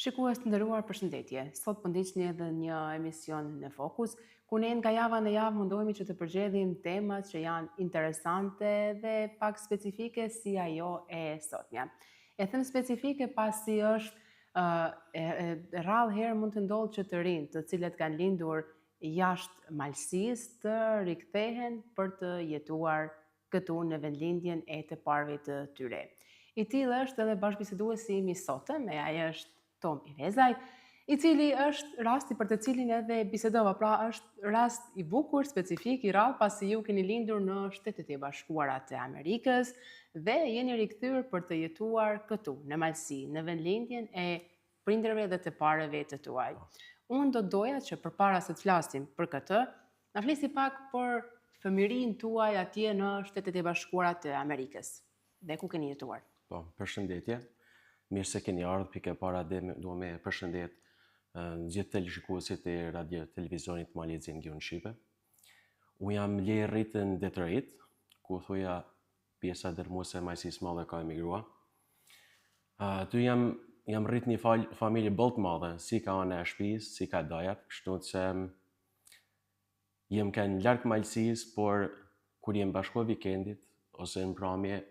Shikues të nderuar, përshëndetje. Sot po ndiqni edhe një emision në Fokus, ku ne nga java në javë mundohemi që të përgjedhim temat që janë interesante dhe pak specifike si ajo e sotmja. E them specifike pasi është rrallë herë mund të ndodhë që të rinj, të cilët kanë lindur jashtë malësisë, të rikthehen për të jetuar këtu në vendlindjen e të parëve të tyre. I tillë është edhe bashkëbiseduesi imi sotëm, e ai është Tom Irezaj, i cili është rasti për të cilin edhe bisedova, pra është rast i bukur, specifik, i rrallë, pasi ju keni lindur në Shtetet e Bashkuara të Amerikës dhe jeni rikthyer për të jetuar këtu, në Malsi, në vendlindjen e prindërve dhe të parëve të tuaj. Unë do doja që përpara se të flasim për këtë, na flisi pak për fëmijërinë tuaj atje në Shtetet e Bashkuara të Amerikës dhe ku keni jetuar. Po, përshëndetje. Mirë se keni ardhur, pike para dhe dua me përshëndet gjithë televizionistit e radio televizionit Malezin Gjuhën Shqipe. Unë jam rritë në Detroit, ku thuja pjesa dërmuese e majësisë madhe ka emigrua. Tu jam rritë një familje boll të madhe, si ka ana e shtëpisë, si ka dajat, kështu që jem kanë larg majësisë, por kur jem bashkë vikendit ose në pramje,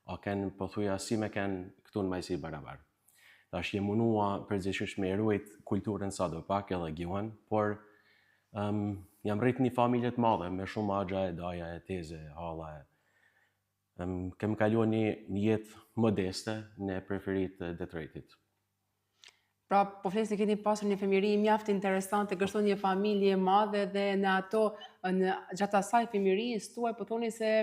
a kanë po thuja si me kanë këtu në majësi barabar. Tash jem munua përgjithsisht me ruajt kulturën sa do pak edhe gjuhën, por jam rrit një familje të madhe me shumë axha e daja e teze, halla e. Kem kaluar një jetë modeste në periferit të Detroitit. Pra, po flesi keni pasur një fëmijëri mjaft interesante, kështu një familje e madhe dhe në ato gjatë asaj fëmijërisë tuaj po thoni se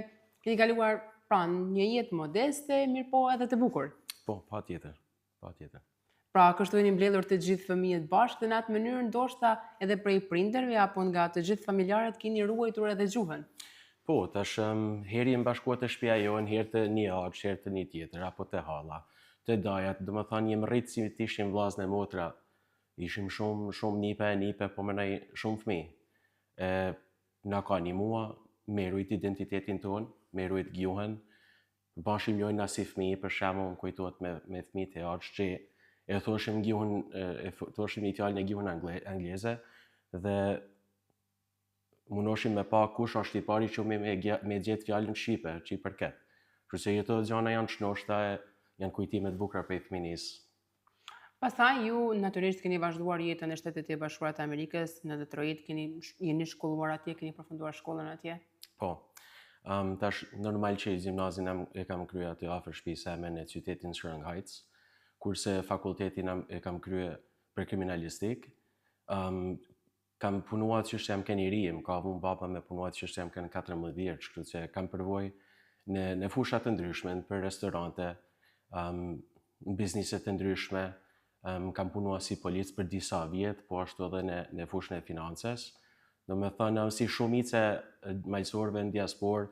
keni kaluar pra një jetë modeste, mirë po edhe të bukur. Po, patjetër. Pra, kështu jeni mbledhur të gjithë fëmijët bashkë dhe në atë mënyrë ndoshta edhe prej prindërve apo nga të gjithë familjarët keni ruajtur edhe gjuhën. Po, tash herë jem bashkuar të shtëpia jonë, herë të një aq, herë të një tjetër, apo të halla, të dajat, domethënë jem rrit si të ishim vllazën e motra. Ishim shumë nipe, po më nej shumë fëmijë. Na ka një mua me rujt identitetin tonë, me rujt gjuhën, bashim lojna si fëmijë, për shembull, kujtohet me fëmijët e aq që e thoshim një fjalë në gjuhën angleze dhe mundoshim me pa kush është i pari që me gjetë fjalën shqipe, që i përket. Kështu se jeto gjana janë çnoshta, janë kujtime të bukura për fëminisë. Pastaj ju natyrisht keni vazhduar jetën në Shtetet e Bashkuara të Amerikës, në Detroit, jeni shkolluar atje, keni përfunduar shkollën atje? Po. Tash normal që gjimnazin e kam kryer aty afër shtëpisë same në qytetin Sherang Heights, kurse fakultetin e kam kryer për kriminalistik. Kam punuar që jam kënë i ri, ka vënë baba me punuar që jam kënë 14 vjeç, kështu që kam përvojë në fusha të ndryshme, për restorante, në biznise të ndryshme, kam punuar si polic për disa vjet, po ashtu edhe në fushën e financës. Domethënë si shumica majësorëve në diasporë,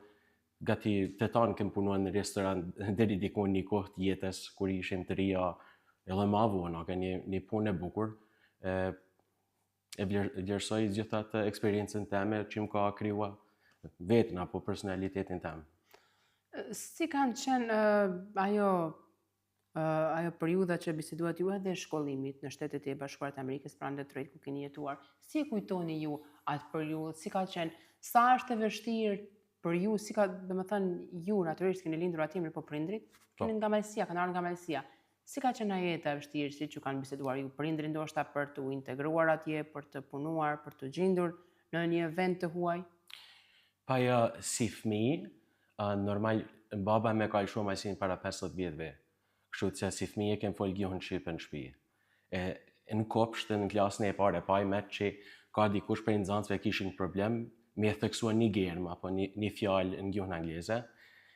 gati të tanë kem punuar në restoran deri diku një kohë të jetës, kur ishim të rija, edhe ma vonë, ka një punë e bukur. E vlerësoj gjitha të eksperiencën teme që më ka krijuar vetën apo personalitetin tem. Si kanë qenë ajo periudha që biseduat ju edhe shkollimit në Shtetet e Bashkuara të Amerikës, pra në Detroit ku keni jetuar? Si e kujtoni ju atë periudhë? Si ka qenë? Sa është e vështirë për ju? Si ka, domethënë, ju natyrisht keni lindur atje, po prindrit keni nga Malësia, kanë ardhur nga Malësia. Si ka qenë ajo jeta e vështirë, siç ju kanë biseduar ju prindrit ndoshta për të integruar atje, për të punuar, për të gjendur në një vend të huaj? Paja si fëmijë, normal baba më ka lëshuar Malësinë para 50 vjetëve. Kështu që si fëmijë kem fol gjuhën shqipe në shtëpi. Në kopsht në klasën e parë paj me që ka dikush prej nxënësve kishin problem me theksua një germ apo një fjalë në gjuhën angleze.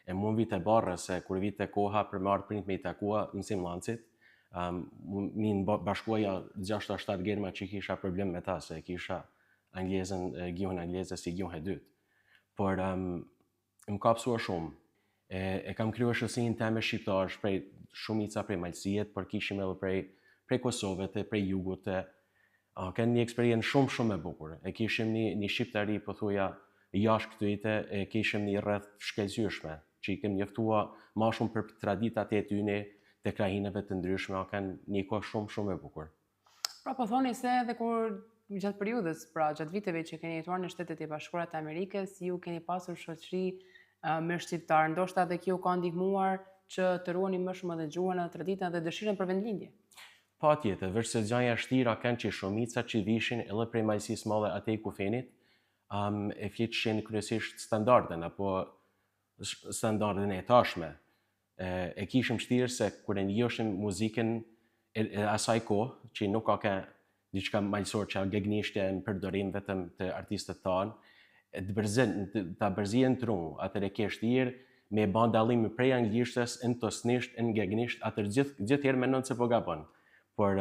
E mund vite barë se kur vite koha për marrë prind me i takua mësim lancit, minë bashkuaja 6-7 germa që kisha problem me ta, se kisha gjuhën angleze si gjuhën e dytë. Por më ka pësua shumë. E kam krijuar shoqësinë time shqiptarësh prej shumica prej Malësijet, por kishim edhe prej Kosovës, prej Jugut. Kanë një eksperiencë shumë e bukur. E kishim një shqiptari pothuaja jashtë këtyre, e kishim një rreth shkëlqyeshme, që i kem njoftuar më shumë për traditat e tyre, të krahinave të ndryshme, kanë një kohë shumë e bukur. Pra po thoni se edhe kur gjatë periudhës, pra gjatë viteve që keni jetuar në Shtetet e Bashkuara të Amerikës, ju keni pasur shoqëri me shqiptar, ndoshta edhe kjo ka ndihmuar që të ruani më shumë edhe gjuhën, edhe traditën dhe dëshirën për vendlindje. Patjetër, veç se gjaja shtira kanë që shumica që vishin edhe prej majësisë madhe atej ku fenit, e fliqshin kryesisht standarden apo standarden e tashme. E kishim shtirë se kur e njohshim muzikën e asaj kohë, që nuk ka diçka majsor që gegnishtje në përdorim vetëm të artistët tanë, ta bërzien të runë, atër e ke shtirë me ban dallim prej anglishtes, në tosnisht, në gegnisht, atër gjithë herë menon se po gabon. Por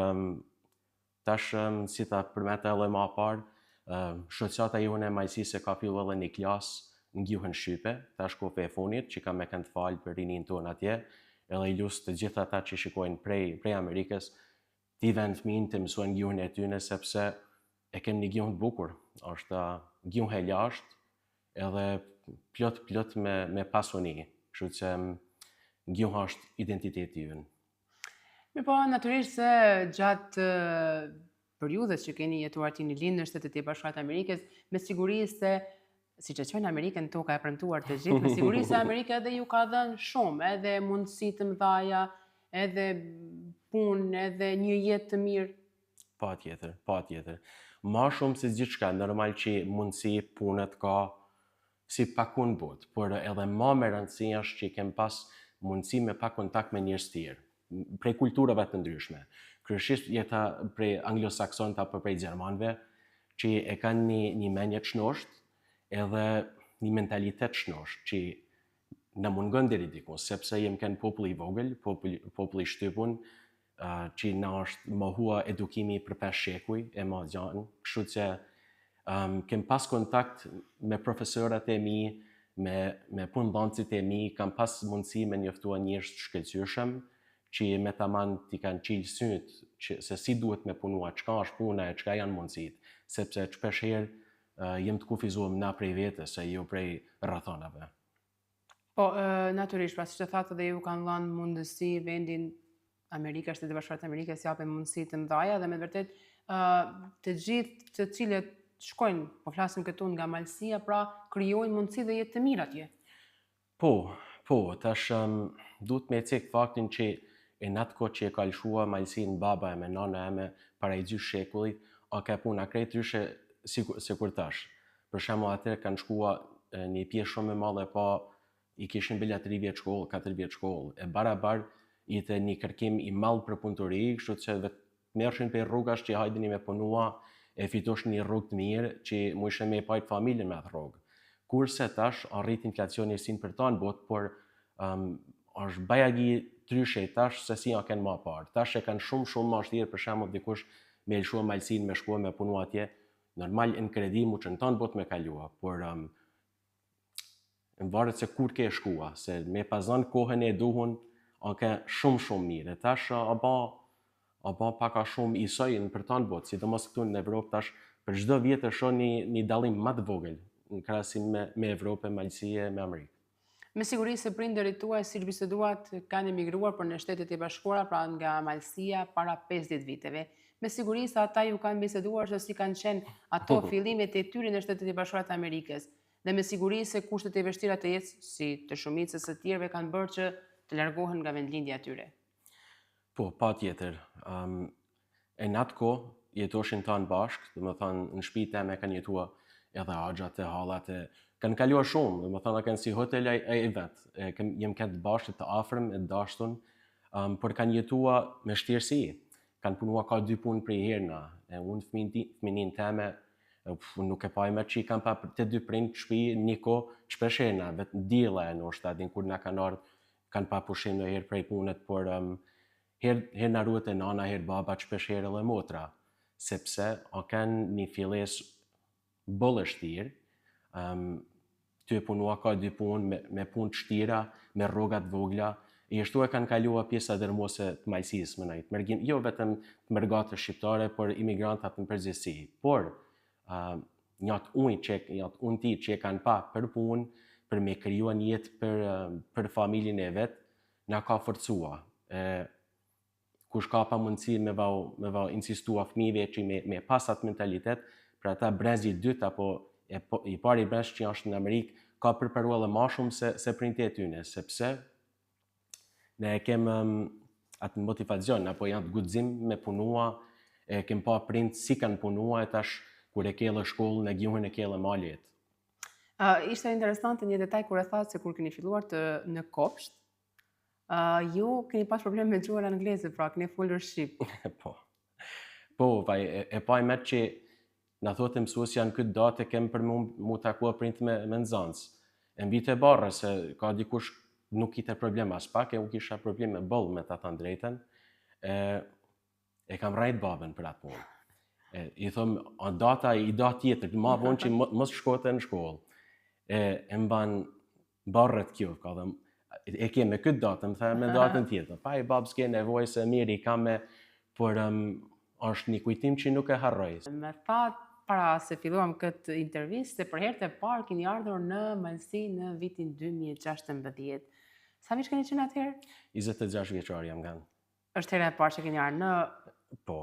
tash si ta përmete edhe ma parë, shoqata jone e majësisë ka fillu edhe një klasë në gjuhën shqipe, tash kofe e funit, që ka me kënd falë për rinin tonë atje, edhe i lusë të gjitha ata që shikojnë prej Amerikës, ti vend fëmin të mësojnë gjuhën e tyne, sepse e kem një gjuhën të bukur, është gjuhë e lashtë, edhe plot me pasoni, kështu që gjuhë është identiteti ynë. Po, natyrisht se gjatë periudhës që keni jetuar ti në lindë në Shtetet e Bashkuara të Amerikës, me siguri se siç e quajnë Amerikën, toka e premtuar të gjithë, me siguri se Amerika edhe ju ka dhënë shumë, edhe mundësi të mëdha, edhe punë, edhe një jetë të mirë. Patjetër. Ma shumë se gjithçka, normal që mundësi punët ka si paku në botë, por edhe ma me rëndësi është që kem pas mundësi me pa kontakt me njerëz tjerë, prej kulturave të ndryshme. Kryesisht jeta prej anglosaksonët apo prej gjermanëve, që e kanë një menje të shnosht, edhe një mentalitet shnosht, që në mungon deri diku, sepse jem kanë popull i vogël, popull i shtypun, që na është mohua edukimi për 5 shekuj, e ma gjanë, kështu që kem pas kontakt me profesorat e mi, me punëdhënësit e mi, kam pas mundësi me njoftua njerëz të shkëlqyeshëm, që me taman t'i kanë qilë syt, se si duhet me punua, çka është puna e çka janë mundësit, sepse shpesh herë jem të kufizuar na prej vetës, e jo prej rrethonave. Po, natyrisht, pra siç e thatë dhe ju kanë dhënë mundësi vendin Amerika, Shtetet e Bashkuara të Amerikës japin mundësi të mëdha dhe me vërtet të gjithë të cilët shkojnë, po flasim këtu nga Malësia, pra krijojnë mundësi dhe jetë të mirë atje. Po, tash duhet me cek faktin që e në atë kohë që e ka lëshua Malësinë baba e me nana e me para i 2 shekullit, a ka puna krejt ryshe si kur tash. Për shembull atëherë kanë shkua një pjesë shumë e madhe, pa i kishin bile 3 vjeç shkollë, 4 vjeç shkollë, e barabar ishte një kërkim i madh për punëtori, kështu që vetë merrshin për rrugash që hajdeni me punua, e fitoshin një rrugë të mirë që mundeshin me pajt familjen me atë rrugë. Kurse tash arrit inflacioni sin për ta në botë, por është bajagi tryshe tash se si ja kanë më parë. Tash e kanë shumë më vështirë, për shembull dikush me lëshua Malësinë, me shkuar me punua atje, normal në kredi mu që në tonë botë me kalua, por në varet se kur ke shkua, se me pazon kohën e duhun, a ke shumë mirë. E tash a ba paka shumë isoj në për tanë botë, sidomos këtu në Evropë tash, për çdo vjetë shoh një dallim më të vogël në krahasim me Evropë, Malësie, me Amerikë. Me siguri se prindërit tuaj, siç biseduat, kanë emigruar për në Shtetet e Bashkuara, pra nga Malësia para 50 viteve. Me siguri se ata ju kanë biseduar se si kanë qenë ato fillimet e tyre në Shtetet e Bashkuara të Amerikës. Dhe me siguri se kushtet e vështira të jetës, si të shumicës së tjerëve, kanë bërë që të largohen nga vendlindja e tyre. Po, patjetër. E në atë kohë jetoshin tanë bashkë, domethënë në shtëpi teme kanë jetua edhe axhat e hallat e kanë kaluar shumë, domethënë kanë si hotel ai vet. Jem këtë bashkë të afërm e dashtun, por kanë jetua me vështirësi. Kanë punua ka 2 punë prej herëna. Unë fëminin teme nuk e pajme që i kam pa të 2 prindë shtëpi një kohë shpesh herëna, vetë diella e ndoshta din kur na kanë ardhur kanë pa pushim në herë prej punët, por herë na ruhet e nana, herë baba, shpesh herë edhe motra, sepse kanë një filles bollështirë, ty e punua ka 2 punë, me punë të shtira, me rrogat vogla, e ashtu e kanë kalua pjesa dërmuese të Malësisë më najt, jo vetëm të mërgatës shqiptare, por imigrantat në përgjithësi. Por njatë unë ti që e kanë pa për punë, për me kriju një jetë për familjen e vet, na ka forcua. kush ka pa mundësi me vau insistua fëmijëve që me pas atë mentalitet, për ata brezi i dytë apo i pari brez që është në Amerikë ka përparuar edhe më shumë se prindërit e tyre, sepse ne e kem atë motivacion apo janë të guxim me punua, e kem pa prindë si kanë punua e tash kur e kelle shkollën e gjuhën e kelle malet. Ishte interesante një detaj kur e thatë se kur keni filluar në kopsht, ju keni pas problem me gjuhën angleze, pra keni folur shqip. Po, e pa i që na thotë mësuesja në këtë datë kem për mu takua print me nxënës. E mbi të barë se ka dikush nuk kite problem as pak, e u kisha problem me boll me ta thënë drejtën. E kam rajt babën për atë punë. I thom, data i datë tjetër, ma vonë që mos shkote në shkollë. E mban barret kjo, ka dhe e ke me këtë datë, më thë me datën tjetër. Pa i babë s'ke nevoj se mirë i kam me, por është një kujtim që nuk e harroj. Me thatë para se filluam këtë intervistë, për herë të parë keni ardhur në Malsi në vitin 2016. Sa vjeç keni qenë atëherë? 26 vjeçar jam kanë. Është hera e parë që keni ardhur në Po,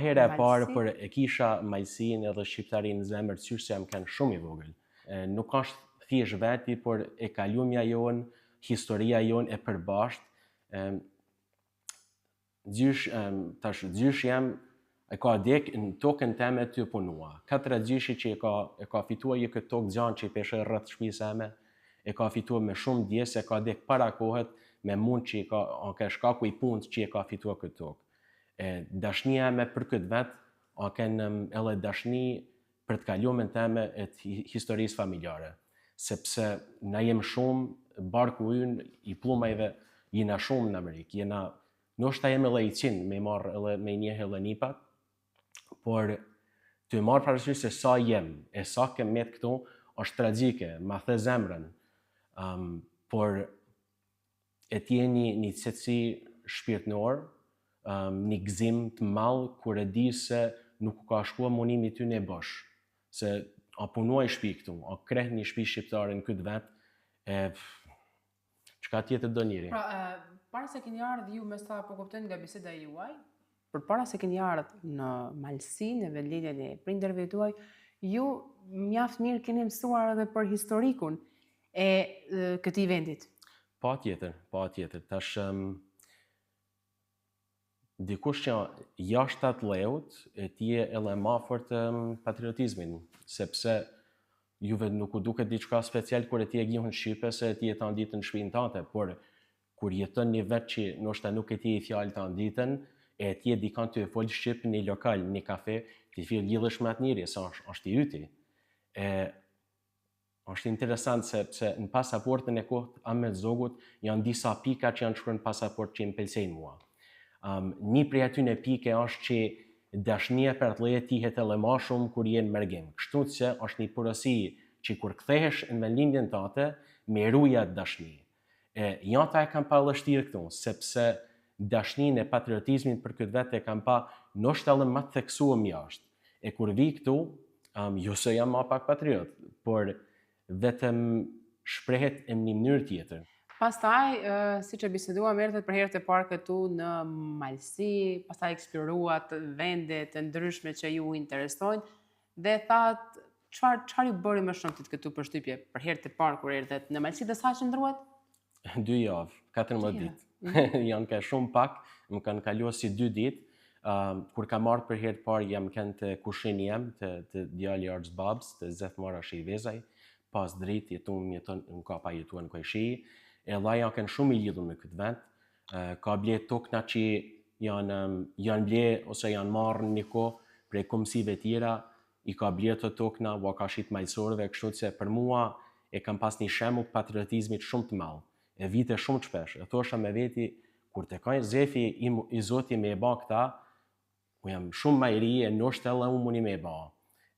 hera e parë për e kisha Malsinë edhe shqiptarin në zemër, qysh se jam kanë shumë i vogël. Nuk është thjesht veti, por e kalumja jonë, historia jonë e përbashkët. Gjysh jam e ka dek në tokën teme të punua. 4 gjyshi që e ka fitua ju këtë tokë gjanë që i peshe rrëth shpisë eme, e ka fitua me shumë djesë, e ka dek para kohët me mund që ka shkaku i punës që e ka fitua këtë tokë. Dashnia eme për këtë vetë, a kenë edhe dashni për të kalumen teme e të historisë familjare. Sepse na jem shumë, barku ynë i plumajve, jena shumë në Amerikë, nështë ta jem edhe i qinë me marrë edhe me njëhe edhe nipat, por të marrë parasysh se sa jem, e sa kem met këtu, është tragjike, ma the zemrën, por e tjeni një qetësi shpirtënor, një gëzim të mallë, kur e di se nuk ka shkua munimi ty në bosh, se a punua i shpi këtu, a kreh një shpi shqiptare në këtë vetë, çka tjetër do njëri. Pra, para se keni ardhur ju me sa po kuptojnë nga biseda juaj, përpara se keni ardhur në Malsi, në vendlinjen e prindërve tuaj, ju mjaft mirë keni mësuar edhe për historikun e këtij vendit. Patjetër. Tash dikush që jashtë atë leut e tje edhe ma fort patriotizmin, sepse juve nuk u duket diçka special kur e tje gjuhën shqipe se e tje të anditën shpinë tante, por kur jeton një vetë që nështë nuk e tje i fjallë të anditën, e tje dikan të e folë shqip një lokal, një kafe, të fillë lidhësh me atë njëri, sa është i yti. Është interesant sepse në pasaportën e kohët Ahmet Zogut janë disa pika që janë shkruar në pasaport që më pëlqejnë mua. Një prej atyre pike është që dashnia për atë tihet edhe më shumë kur je në mërgim. Kështu që është një porosi që kur kthehesh në vendlindjen tënde, me ruaj atë dashni. Janë ta e kam pa vështirë këtu, sepse dashninë e patriotizmit për këtë vetë e kam pa nështë edhe më të theksuar jashtë. E kur vi këtu, jo se jam më pak patriot, por vetëm shprehet në një mënyrë tjetër. Pastaj, siç e biseduam erdhët për herë të parë këtu në Malsi, pastaj eksploruat vende të ndryshme që ju interesojnë dhe thatë çfarë ju bëri më shumë të këtu përshtypje për herë të parë kur erdhët në Malsi dhe sa qëndruat? 2 javë, 14 ditë. Janë ka shumë pak, më kanë kaluar si 2 ditë. Kur kam marrë për herë të parë jam kënë të kushin jem, të djali Arts Babs, të Zeth Mara Shivezaj, pas dritë në ka pa jetuar në Kojshi, e dha janë kënë shumë i lidhur me këtë vend, ka ble tokna që janë ble ose janë marrë një kohë prej komësive tjera, i ka ble të tokna, wa ka shit majsorëve, kështu që për mua e kam pas një shembull patriotizmit shumë të madh, e vite shumë të shpesh, e thosha me veti, kur të ka zefi i Zoti me e ba këta, ku jam shumë ma i ri e nështë edhe unë muni me e ba.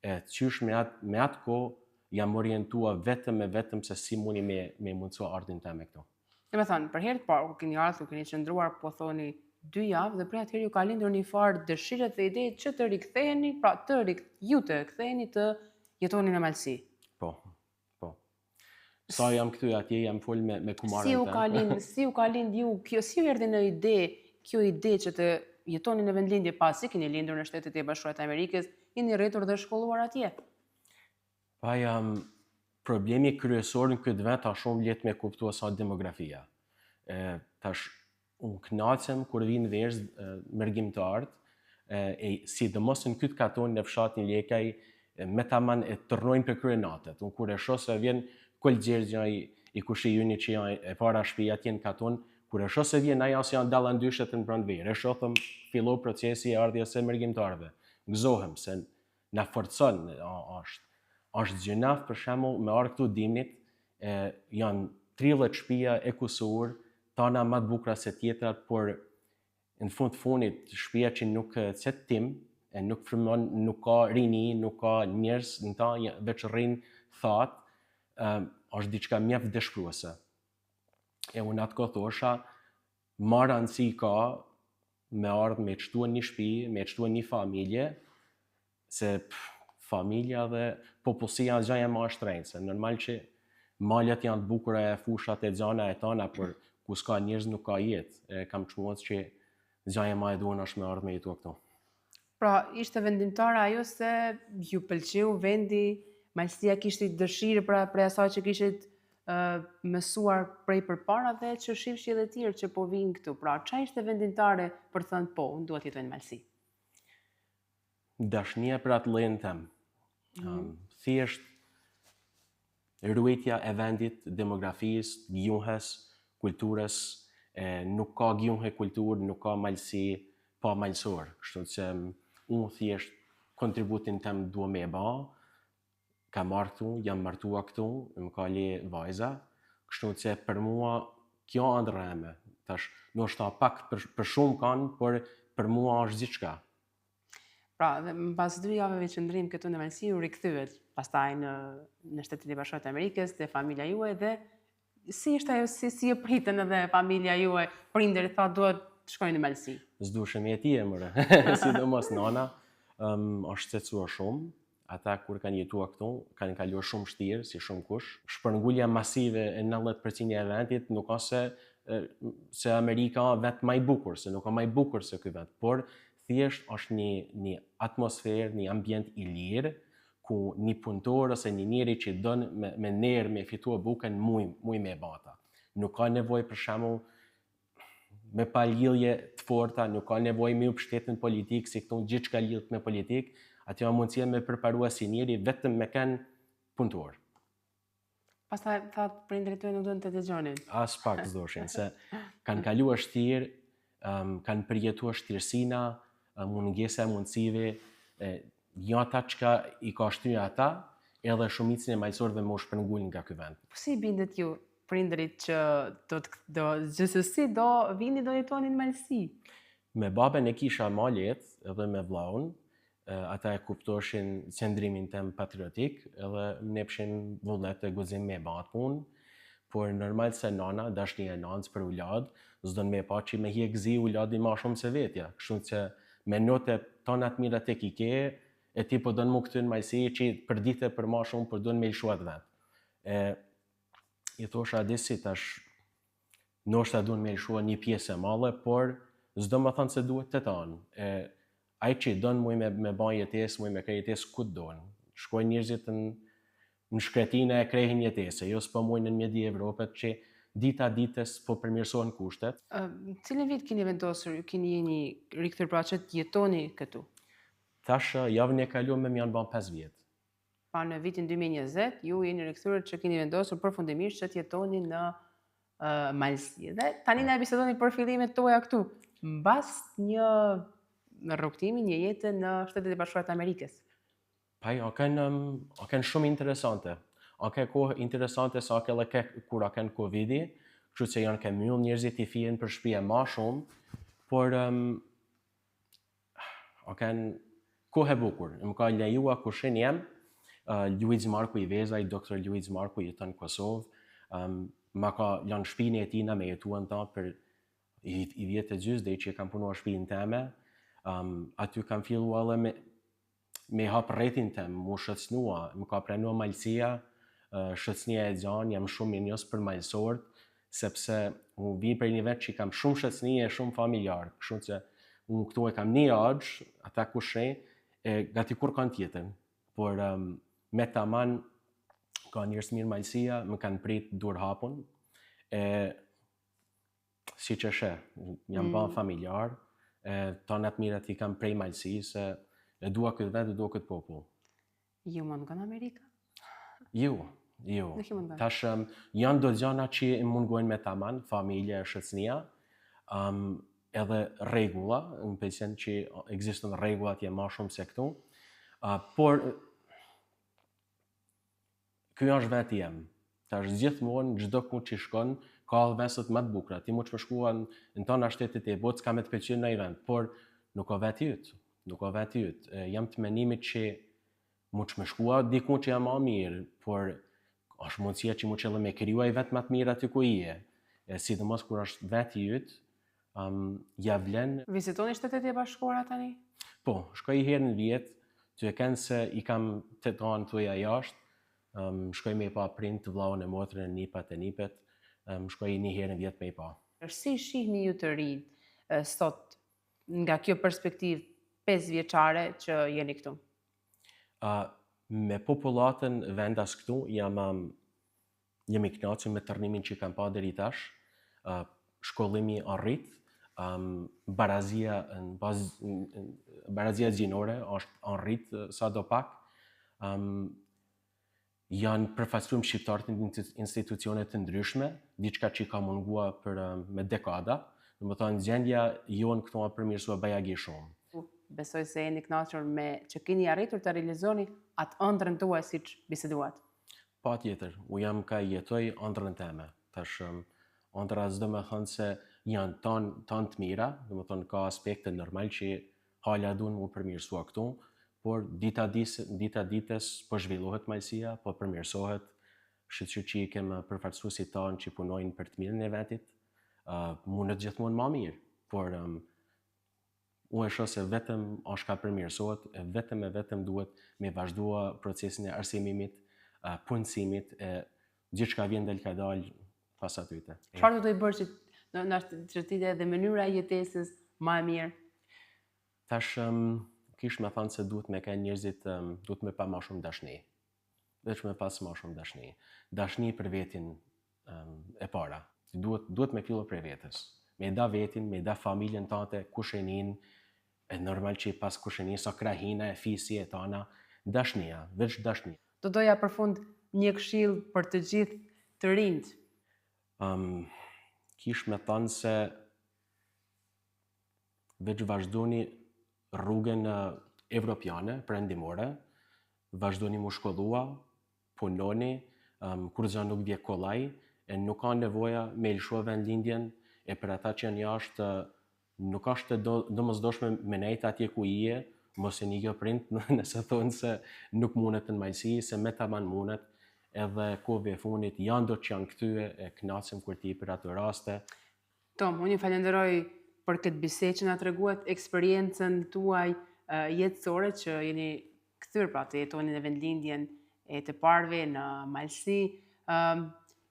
E qysh me atë ko jam orientua vetëm se si muni me mundësua ardhin të me këto. Dhe me thonë, për herë të parë, ku keni ardhur, keni qëndruar, po thoni 2 javë, dhe prej atëherë ju ka lindur një farë dëshirët dhe ide që të riktheheni, pra ju të ktheheni të jetoni në Malsi. Po. Sa jam këtu atje, jam full me kumarën të. Si ju ka lind ju, si ju erdhi në ide kjo ide që të jetoni në vendlindje pasi keni lindur në Shtetet e Bashkuara të Amerikës, jeni rritur dhe shkolluar atje? Pa problemi kryesor në këtë vend tash shumë let me kuptua sa demografia. Tash unë knaqem kur vinë vesh mërgjimtarët, sidomos në këtë katon në fshatin Lekaj, me taman e tërnojnë për krye natët. Unë kur e shoh se vjen Kolgjergja i kushijuni që janë e para shtëpia atje në katon, kur e shoh se vjen ai as janë dalla ndyshet në pranverë. E shohëm fillo procesi i ardhjes së mërgjimtarëve. Gëzohem se na forcon është gjënaf për shembull me ardh këtu dimnit, janë 30 shtëpia e kusur, tana më të bukura se tjetrat, por në fundit shtëpia që nuk cet tim, e nuk frymon, nuk ka rini, nuk ka njerëz në ta, veç rrin thatë, është diçka mjaft dëshpëruese. E unë atë kohë thosha, ma rëndësi ka me ardhë me qëtua një shtëpi, me qëtua një familje, se familja dhe popullsia janë gjaja ma shtrenjtë, se normal që malet janë të bukura e fushat e gjana e tana, por ku s'ka njerëz nuk ka jetë. Kam qmuat që gjaja ma e duan është me ardhë me jetua këto. Pra, ishte vendimtare ajo se ju pëlqeu vendi, Malësia kishte dëshirë për asaj që kishit mësuar prej përpara dhe që shifshi edhe tjerë që po vinë këtu. Pra, çfarë ishte vendimtare për thënë po, unë dua të jetoj në Malësi? Dashnia për atë llojin tëm. Thjesht ruajtja e vendit, demografisë, gjuhës, kulturës, nuk ka gjuhë e kulturë, nuk ka Malësi pa malësor. Kështu që unë thjesht kontributin tëm dua me e ba, kam marrë këtu, jam martua këtu, më ka le vajza, kështu që për mua kjo ëndrreme. Tash, ndoshta pak për shumë kanë, por për mua është gjithçka. Pra, dhe mbas 2 javëve qëndrim këtu në Malësi, u rikthyet pastaj në Shtetet e Bashkuara të Amerikës, te familja juaj dhe si ishte ajo, si e pritën edhe familja juaj, prindërit tha duhet të shkojnë në Malësi? S'dushëm jetie mëre, sidomos nana, është shqetësuar shumë. Ata kur kanë jetuar këtu, kanë kaluar shumë vështirë, si shumë kush. Shpërngulja masive e 90% e vendit nuk ka se Amerika vetë më i bukur, se nuk ka më i bukur se ky vend, por thjesht është një atmosferë, një ambient i lirë, ku një punëtor ose një njeri që don me nerë me fitua bukën muj me bata. Nuk ka nevojë për shembull me pa lidhje të forta, nuk ka nevojë me u mbështetën politik, si këtu gjithçka lidhet me politik. Aty ka mundësia me përparua si njeri vetëm me kanë punëtor. Pastaj thatë prindërit tuaj nuk duan të dëgjonin. As pak s'doshin, se kanë kaluar vështirë, kanë përjetuar vështirësina, mungesa e mundësive, jo ata çka i ka shtyr ata, edhe shumicën e majsorëve më u shpërngul nga ky vend. Po si bindet ju prindërit që gjithsesi do vini do jetoni në Malësi? Me babën e kisha ma lehtë edhe me vllaun. Ata e kuptoshin qëndrimin tëm patriotik, edhe më nepshin vullnet e guzim me ba atë punë, por normal se nana, dashnia e nanës për ulad, s'don me pa që me hjek zi uladi ma shumë se vetja. Kështu që me note tona të mira tek i ke, e ti po don mu këtu në Malësi që për dite për ma shumë, por don me lëshuat vend. I thosha disi tash, ndoshta duan me lëshua një pjesë e madhe, por s'do më thënë se duhet të tanë. Ai që don muj me ban jetesë, muj me krej jetesë ku të donë. Shkojnë njerëzit në shkretina e krejhin jetese, jo s'po muj në mjedi Evropët që dita ditës po përmirësohen kushtet. Cilin vit keni vendosur, ju keni jeni rikthyer pra që të jetoni këtu? Tash javën e kaluar më janë ban 5 vjet. Pa në vitin 2020, ju jeni rikthyer që keni vendosur përfundimisht që të jetoni në Malësi. Dhe tani na bisedoni për fillimet tuaja këtu, mbas një rrugtimi, një jetë në Shtetet e Bashkuara të Amerikës. Pa jo, kanë shumë interesante. Ka kohë interesante sa kur kanë Covidi, kështu që janë mbyll njerëzit i fien për shtëpia më shumë, por kanë kohë e bukur. Më ka lejua kushin jam, Luiz Marku i Vezaj, Dr. Luiz Marku jeton në Kosovë, ma ka lanë shtëpinë e tina me jetuan ta për i vjetë e gjysë, dhe që kam punuar shtëpinë teme. Aty kam filluar edhe me hap rrethin tem, mu shëcnua, më ka pranua Malësia, shëcnia e gjanë, jam shumë mirënjohës për malësorët, sepse unë vi për një vetë që kam shumë shëtsni e shumë familjar, kështu që unë këtu e kam një agj, ata kushe, e gati kur kanë tjetën, por me taman ka njërës mirë majësia, më kanë prit dur hapun, e si që shë, jam ba familjar, tonat mirat i kam prej majësi, se e dua këtë vetë, dua këtë popull. Ju mund nga në Amerika? Jo. Nuk ju mund nga. Tash janë do gjana që i mungojnë me taman, familje, shëtsnia, edhe regula, më pëlqen që ekziston rregullat je ma shumë se këtu, por ky është vetë jem. Tash gjithmonë çdo ku që shkon ka vendet më të bukura. Ti mund të shkuan në tona shtetet e botës ka me të pëlqyer në një vend, por nuk ka vetë yt. Nuk ka vetë yt. Jam të menimit që mund të më shkua diku që jam më mirë, por është mundësia që mund të me krijuaj vetë më të mirë aty ku je. Sidomos kur është vetë yt, ja vlen. Vizitoni Shtetet e Bashkuara tani? Po, shkoj herë në vjet, ty e kanë se i kam të tonë tuja jashtë, shkoj me i pa print, vllahun e motrën, nipat e nipet, shkoj një herë në vjet me i pa. Si shihni ju të rinj sot nga kjo perspektivë 5 vjeçare që jeni këtu? Me popullatën vendas këtu, jam i kënaqur me tërnimin që kam pa deri tash, shkollimi arrit, barazia gjinore është arrit sa do pak, janë përfaqësuar shqiptarët në institucione të ndryshme, diçka që ka mungua për me dekada, domethënë gjendja jonë këtu a përmirësua bajagi shumë. Besoj se jeni kënaqur me që keni arritur të realizoni atë ëndrrën tuaj siç biseduat. Patjetër, u jam ka jetoj ëndrrën time. Tash ëndra s'do me thënë se janë tan të mira, domethënë ka aspekte normal që hala duan u përmirësua këtu, por dita ditës po zhvillohet majësia, po përmirësohet, shqyr që i kemë përfaqësuesit tanë që punojnë për të mirën e vetit, mundet gjithmonë më mirë, por unë e shoh se vetëm është ka përmirësohet, vetëm duhet me vazhdua procesin e arsimimit, punësimit, gjithçka vjen del ka dal pas atyte. Çfarë do të bërë që ti dhe mënyra e jetesës më e mirë? Tash kish me thënë se duhet me ka njerëzit, duhet me pa ma shumë dashni. Veç me pas ma shumë dashni. Dashni për vetin e para. Duhet me fillu për vetës. Me da vetin, me da familjen tante, kushenin, e normal që pas kushenin, sa krahina, e fisi, e tana, dashnia, veç dashnia. Do doja për fund një këshill për të gjithë të rinjt. Kish me thënë se veç vazhdoni rrugën evropiane, perëndimore, vazhdoni mu shkollua, punoni, kur gjë nuk vje kollaj, e nuk ka nevoja me lëshua vendlindjen, e për ata që janë jashtë, nuk është domosdoshme me nejtë atje ku je, mos e një kjo print, nëse thonë se nuk mundet në majësi, se me taman mundet, edhe kohëve e funit janë do që janë këtyre, e knacim kur ti për ato raste. Tom, unë ju falenderoj për këtë bisedë që na treguat eksperiencën tuaj jetësore që jeni kthyer pra të jetoni në vendlindjen e të parëve në Malsi.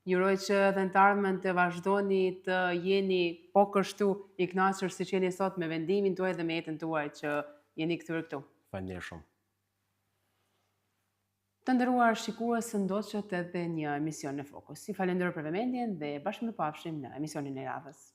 Juroj që edhe në të ardhmen të vazhdoni të jeni po kështu i kënaqur siç jeni sot me vendimin tuaj dhe me jetën tuaj që jeni kthyer këtu. Faleminderit shumë. Të nderuar shikues, ndoqët edhe një emision në Fokus. Ju falenderoj për vëmendjen dhe bashkë më pafshim në emisionin e radhës.